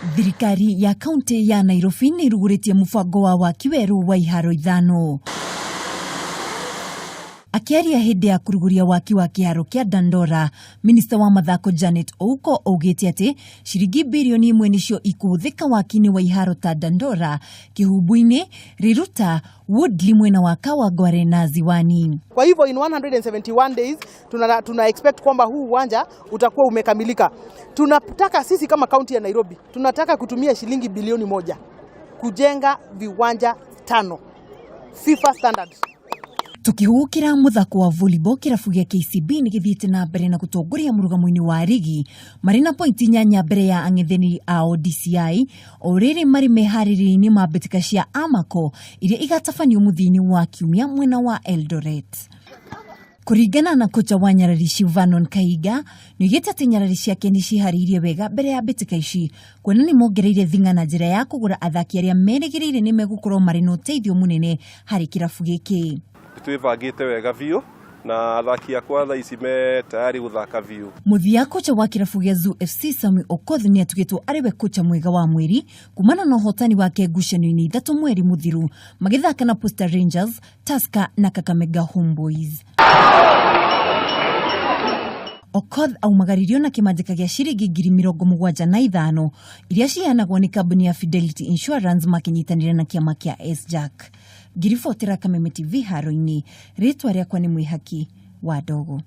Thirikari ya kaunti ya Nairobi nĩ ĩrugũrĩtie mũbango wa waki werũ wa iharo ithano. Akiaria hĩndĩ ya kũrugũria waki wa kĩharo kĩa Dandora, Minista wa mathako Janet Ouko augĩte atĩ ciringi bilioni 1 nĩcio ikũhũthĩka waki-inĩ wa iharo ta Dandora, Kĩhumbu-inĩ, Riruta, Woodley mwena wa Kawangware na Ziwani. Kwa hivyo in 171 days tuna expect kwamba huu uwanja utakuwa umekamilika. Tunataka sisi kama kaunti ya Nairobi, tunataka kutumia shilingi bilioni 1 kujenga viwanja 5 FIFA standards. Tukihukira muthako wa volleyball kirabu gĩa KCB nĩ gĩthiĩte na mbere na gũtongoria mũrũgamo-inĩ wa rigi marĩ na pointi 8 mbere ya ang'etheni ao DCI o rĩrĩ marĩ meharĩrĩria-inĩ ma mbĩtĩka cia Amaco iria igatabanio mũthia-inĩ wa kiumia mwena wa Eldoret. Kũringana na kocha wa Nyarari Vernon Kahiga, nĩoigĩte atĩ Nyarari ciake nĩ ciĩharĩirie wega mbere ya mbĩtĩka ici, kuona nĩ mongereire thing'a na njĩra ya kũgũra athaki arĩa merĩgĩrĩire nĩ megũkorwo marĩ na ũteithio mũnene harĩ kĩrabu gĩkĩ. Twĩbangĩte wega biũ na athaki akwa thaa ici me tayari gũthaka biũ. Mũthia kocha wa kĩrabu gĩa Zoo FC Samuel Okoth nĩ atugĩtwo arĩ we kocha mwega wa mweri kumana na ũhotani wake ngucanio-inĩ 3 mweri mũthiru magĩthaka na Posta Rangers, Tusker na Kakamega Homeboys. Okoth aumagaririo na kĩmanjĩka gĩa ciringi 75,000 iria ciheanagwo nĩ kambuni ya Fidelity Insurance makĩnyitanĩra na kĩama kĩa SJAC. Ngiribotera Kameme TV haro-inĩ, rĩtwa rĩakwa nĩ Mwĩhaki wa Ndogo.